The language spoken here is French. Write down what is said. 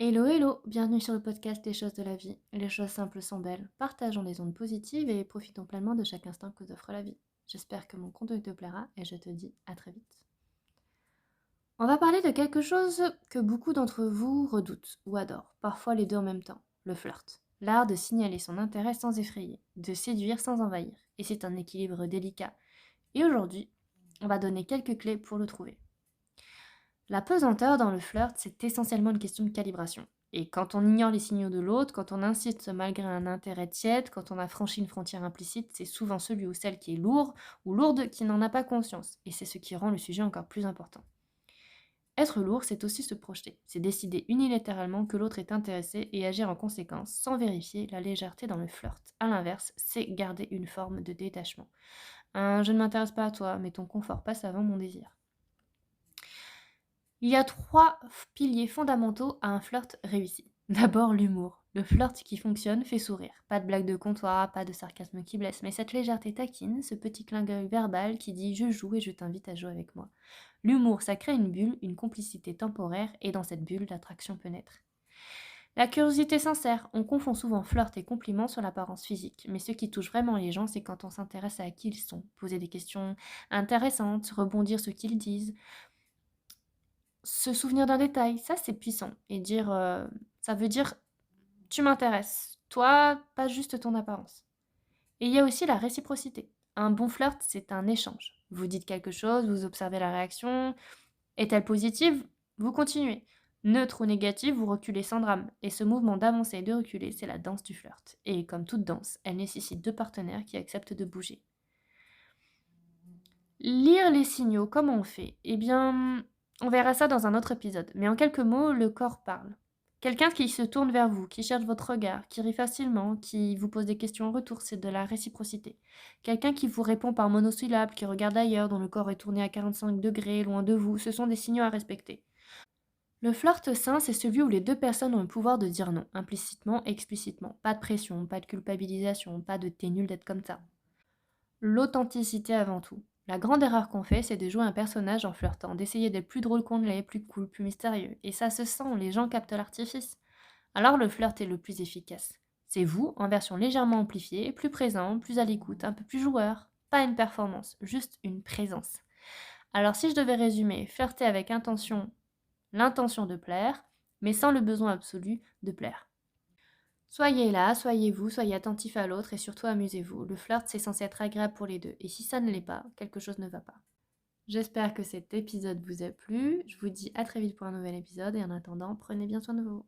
Hello hello, bienvenue sur le podcast Les choses de la vie. Les choses simples sont belles, partageons des ondes positives et profitons pleinement de chaque instant que nous offre la vie. J'espère que mon contenu te plaira et je te dis à très vite. On va parler de quelque chose que beaucoup d'entre vous redoutent ou adorent, parfois les deux en même temps, le flirt. L'art de signaler son intérêt sans effrayer, de séduire sans envahir. Et c'est un équilibre délicat. Et aujourd'hui, on va donner quelques clés pour le trouver. La pesanteur dans le flirt, c'est essentiellement une question de calibration. Et quand on ignore les signaux de l'autre, quand on insiste malgré un intérêt tiède, quand on a franchi une frontière implicite, c'est souvent celui ou celle qui est lourd ou lourde qui n'en a pas conscience. Et c'est ce qui rend le sujet encore plus important. Être lourd, c'est aussi se projeter. C'est décider unilatéralement que l'autre est intéressé et agir en conséquence sans vérifier la légèreté dans le flirt. A l'inverse, c'est garder une forme de détachement. Je ne m'intéresse pas à toi, mais ton confort passe avant mon désir. Il y a 3 piliers fondamentaux à un flirt réussi. D'abord, l'humour. Le flirt qui fonctionne fait sourire. Pas de blague de comptoir, pas de sarcasme qui blesse, mais cette légèreté taquine, ce petit clin d'œil verbal qui dit je joue et je t'invite à jouer avec moi. L'humour, ça crée une bulle, une complicité temporaire, et dans cette bulle, l'attraction peut naître. La curiosité sincère, on confond souvent flirt et compliment sur l'apparence physique, mais ce qui touche vraiment les gens, c'est quand on s'intéresse à qui ils sont, poser des questions intéressantes, rebondir sur ce qu'ils disent, se souvenir d'un détail, ça c'est puissant. Et dire, ça veut dire tu m'intéresses, toi, pas juste ton apparence. Et il y a aussi la réciprocité. Un bon flirt, c'est un échange. Vous dites quelque chose, vous observez la réaction. Est-elle positive? Vous continuez. Neutre ou négative, vous reculez sans drame. Et ce mouvement d'avancer et de reculer, c'est la danse du flirt. Et comme toute danse, elle nécessite 2 partenaires qui acceptent de bouger. Lire les signaux, comment on fait? Eh bien, on verra ça dans un autre épisode. Mais en quelques mots, le corps parle. Quelqu'un qui se tourne vers vous, qui cherche votre regard, qui rit facilement, qui vous pose des questions en retour, c'est de la réciprocité. Quelqu'un qui vous répond par monosyllabe, qui regarde ailleurs, dont le corps est tourné à 45 degrés, loin de vous, ce sont des signaux à respecter. Le flirt sain, c'est celui où les deux personnes ont le pouvoir de dire non, implicitement, explicitement. Pas de pression, pas de culpabilisation, pas de t'es nul d'être comme ça. L'authenticité avant tout. La grande erreur qu'on fait, c'est de jouer un personnage en flirtant, d'essayer d'être plus drôle qu'on ne l'est, plus cool, plus mystérieux. Et ça se sent, les gens captent l'artifice. Alors le flirt est le plus efficace. C'est vous, en version légèrement amplifiée, plus présent, plus à l'écoute, un peu plus joueur. Pas une performance, juste une présence. Alors si je devais résumer, flirter avec intention, l'intention de plaire, mais sans le besoin absolu de plaire. Soyez là, soyez vous, soyez attentif à l'autre et surtout amusez-vous. Le flirt, c'est censé être agréable pour les deux. Et si ça ne l'est pas, quelque chose ne va pas. J'espère que cet épisode vous a plu. Je vous dis à très vite pour un nouvel épisode et en attendant, prenez bien soin de vous.